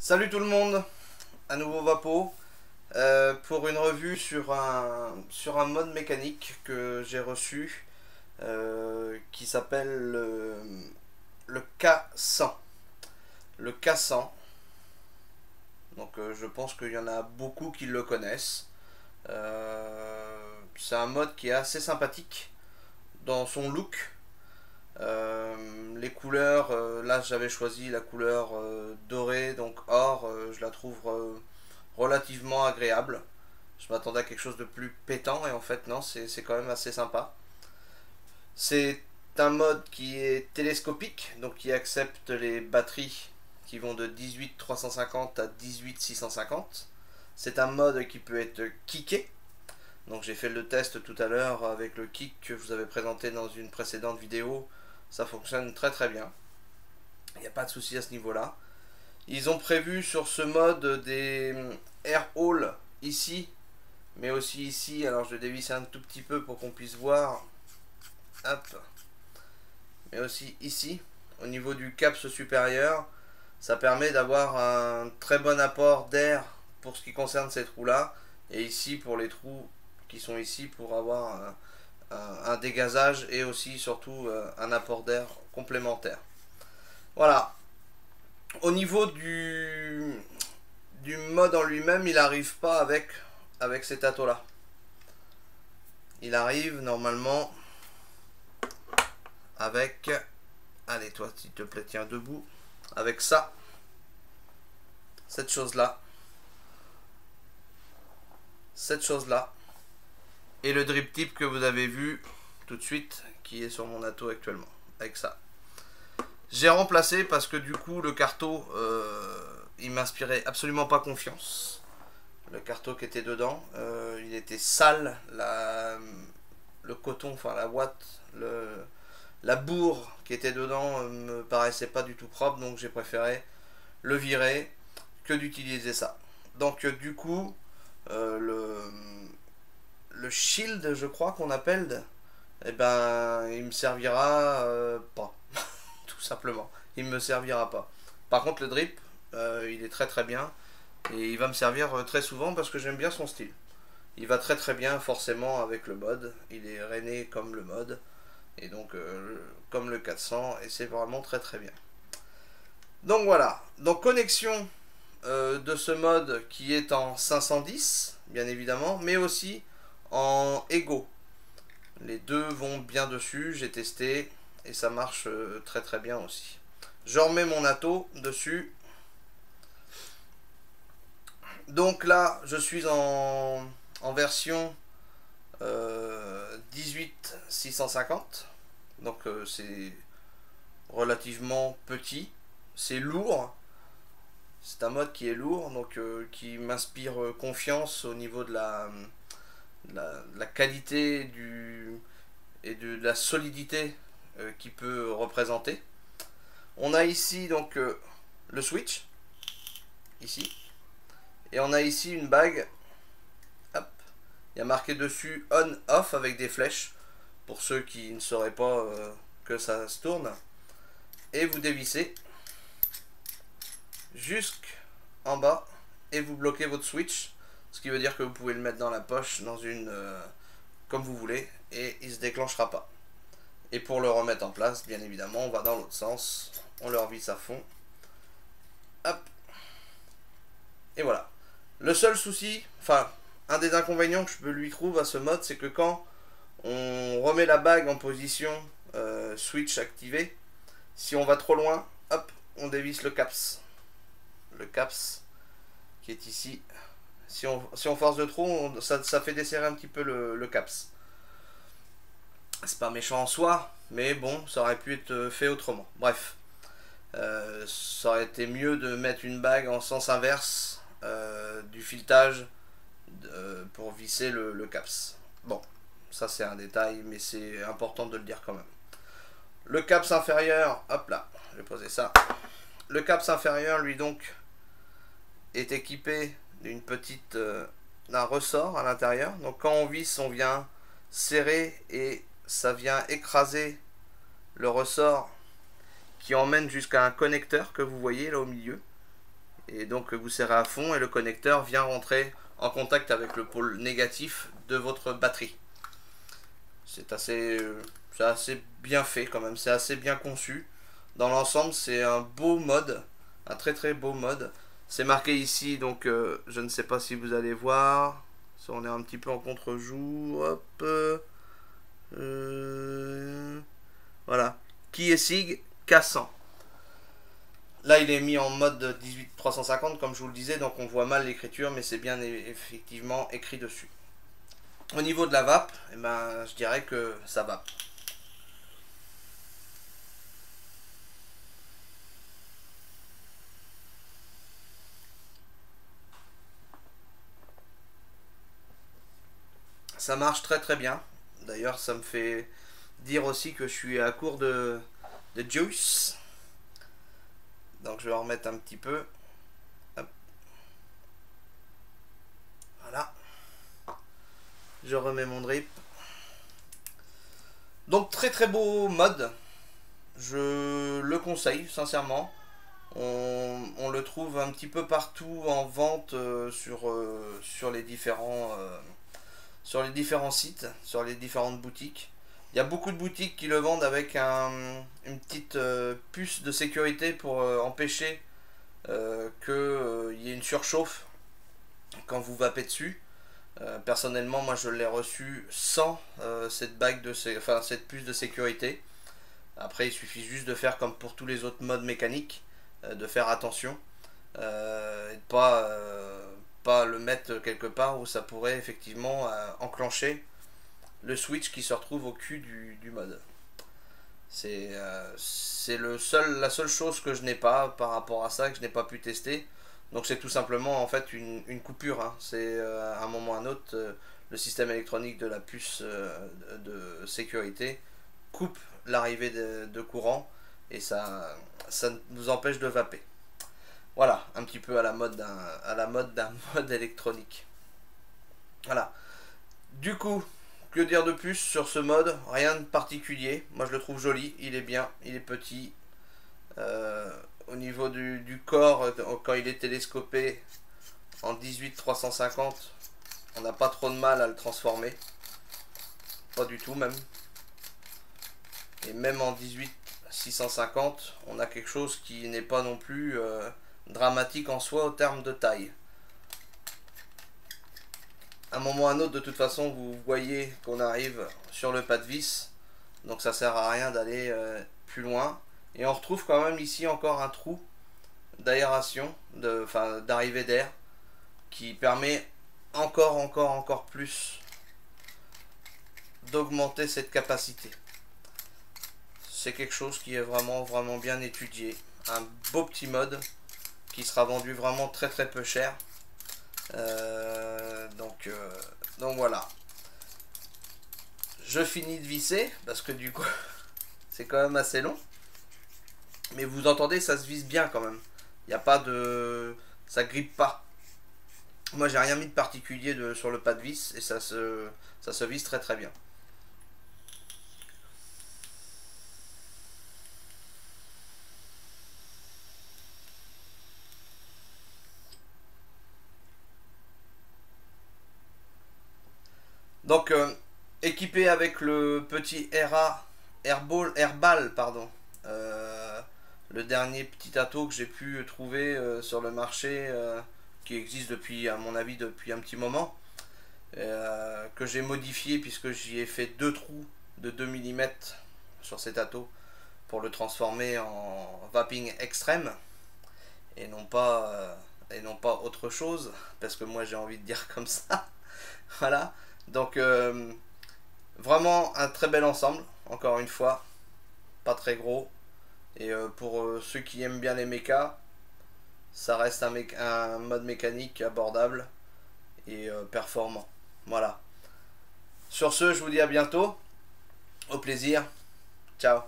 Salut tout le monde, à nouveau Vapo, pour une revue sur un mode mécanique que j'ai reçu qui s'appelle le K100. Le K100, donc je pense qu'il y en a beaucoup qui le connaissent. C'est un mode qui est assez sympathique dans son look. Les couleurs, là j'avais choisi la couleur dorée, donc or, je la trouve relativement agréable. Je m'attendais à quelque chose de plus pétant et en fait non, c'est quand même assez sympa. C'est un mode qui est télescopique, donc qui accepte les batteries qui vont de 18 350 à 18 650. C'est un mode qui peut être kické. Donc j'ai fait le test tout à l'heure avec le kick que je vous avais présenté dans une précédente vidéo. Ça fonctionne très très bien. Il n'y a pas de souci à ce niveau-là. Ils ont prévu sur ce mode des air holes ici, mais aussi ici. Alors je vais dévisser un tout petit peu pour qu'on puisse voir. Hop. Mais aussi ici, au niveau du caps supérieur. Ça permet d'avoir un très bon apport d'air pour ce qui concerne ces trous-là. Et ici pour les trous qui sont ici pour avoir un dégazage et aussi surtout un apport d'air complémentaire. Voilà. Au niveau du mode en lui-même, il n'arrive pas avec cet ato là. Il arrive normalement avec, allez toi s'il te plaît tiens debout, avec ça, cette chose là, et le drip tip que vous avez vu tout de suite qui est sur mon ato actuellement, avec ça. J'ai remplacé parce que du coup le carto il m'inspirait absolument pas confiance. Le carto qui était dedans, il était sale, le coton, enfin la ouate, la bourre qui était dedans me paraissait pas du tout propre, donc j'ai préféré le virer que d'utiliser ça. Donc du coup, le shield, je crois qu'on appelle, eh ben, il me servira pas, tout simplement. Il me servira pas. Par contre, le drip, il est très très bien. Et il va me servir très souvent parce que j'aime bien son style. Il va très très bien forcément avec le mode. Il est rainé comme le mode. Et donc comme le 400. Et c'est vraiment très très bien. Donc voilà. Donc connexion de ce mode qui est en 510, bien évidemment. Mais aussi en Ego. Les deux vont bien dessus. J'ai testé. Et ça marche très très bien aussi. Je remets mon ato dessus. Donc là, je suis en version 18 650. Donc c'est relativement petit. C'est lourd. C'est un mode qui est lourd, donc qui m'inspire confiance au niveau de la qualité et de la solidité qu'il peut représenter. On a ici donc le switch, ici. Et on a ici une bague. Hop. Il y a marqué dessus on-off avec des flèches. Pour ceux qui ne sauraient pas que ça se tourne. Et vous dévissez jusqu'en bas. Et vous bloquez votre switch. Ce qui veut dire que vous pouvez le mettre dans la poche, dans une comme vous voulez. Et il ne se déclenchera pas. Et pour le remettre en place, bien évidemment, on va dans l'autre sens. On le revisse à fond. Hop. Et voilà. Le seul souci, enfin, un des inconvénients que je lui trouve à ce mode, c'est que quand on remet la bague en position switch activé, si on va trop loin, hop, on dévisse le caps. Le caps qui est ici. Si on force de trop, ça fait desserrer un petit peu le caps. C'est pas méchant en soi, mais bon, ça aurait pu être fait autrement. Bref, ça aurait été mieux de mettre une bague en sens inverse du filetage pour visser le caps. Bon, ça c'est un détail, mais c'est important de le dire quand même. Le caps inférieur, hop là, je vais poser ça. Le caps inférieur, lui donc, est équipé d'une petite, d'un ressort à l'intérieur. Donc quand on visse, on vient serrer et ça vient écraser le ressort qui emmène jusqu'à un connecteur que vous voyez là au milieu. et donc vous serrez à fond et le connecteur vient rentrer en contact avec le pôle négatif de votre batterie. C'est assez bien fait quand même, c'est assez bien conçu. Dans l'ensemble, c'est un beau mode, un très très beau mode. C'est marqué ici, donc je ne sais pas si vous allez voir. Ça, on est un petit peu en contre-jour. Hop. Voilà. Kiesig K100. Là, il est mis en mode 18350, comme je vous le disais, donc on voit mal l'écriture, mais c'est bien effectivement écrit dessus. Au niveau de la vape, eh ben, je dirais que ça vape. Ça marche très très bien. D'ailleurs, ça me fait dire aussi que je suis à court de juice. Donc je vais en remettre un petit peu. Hop. Voilà. Je remets mon drip. Donc très très beau mode. Je le conseille sincèrement. On le trouve un petit peu partout en vente sur les différents sites, sur les différentes boutiques. Il y a beaucoup de boutiques qui le vendent avec une petite puce de sécurité pour empêcher qu'il y ait une surchauffe quand vous vapez dessus. Personnellement, moi je l'ai reçu sans cette cette puce de sécurité. Après, il suffit juste de faire comme pour tous les autres modes mécaniques, de faire attention et de pas le mettre quelque part où ça pourrait effectivement enclencher le switch qui se retrouve au cul du mode. C'est la seule chose que je n'ai pas par rapport à ça, que je n'ai pas pu tester. Donc c'est tout simplement en fait une coupure. Hein. C'est à un moment ou à un autre, le système électronique de la puce de sécurité coupe l'arrivée de courant et ça nous empêche de vaper. Voilà, un petit peu à la mode d'un mode électronique. Voilà. Du coup, que dire de plus sur ce mode? Rien de particulier. Moi, je le trouve joli. Il est bien. Il est petit. Au niveau du corps, quand il est télescopé en 18-350, on n'a pas trop de mal à le transformer. Pas du tout, même. Et même en 18-650, on a quelque chose qui n'est pas non plus dramatique en soi au terme de taille. À un moment ou à un autre, de toute façon, vous voyez qu'on arrive sur le pas de vis. Donc ça sert à rien d'aller plus loin. Et on retrouve quand même ici encore un trou d'aération, d'arrivée d'air, qui permet encore plus d'augmenter cette capacité. C'est quelque chose qui est vraiment bien étudié. Un beau petit mode qui sera vendu vraiment très peu cher. Donc voilà. Je finis de visser parce que du coup c'est quand même assez long. Mais vous entendez, ça se visse bien quand même. Il n'y a pas de... Ça grippe pas. Moi j'ai rien mis de particulier sur le pas de vis et ça se visse très bien. Donc équipé avec le petit Airball, pardon. Le dernier petit ato que j'ai pu trouver sur le marché, qui existe depuis, à mon avis, depuis un petit moment, que j'ai modifié puisque j'y ai fait deux trous de 2 mm sur cet ato pour le transformer en vaping extrême et non pas autre chose, parce que moi j'ai envie de dire comme ça. Voilà, donc vraiment un très bel ensemble, encore une fois, pas très gros. Et pour ceux qui aiment bien les mechas, ça reste un mode mécanique abordable et performant. Voilà. Sur ce, je vous dis à bientôt. Au plaisir. Ciao.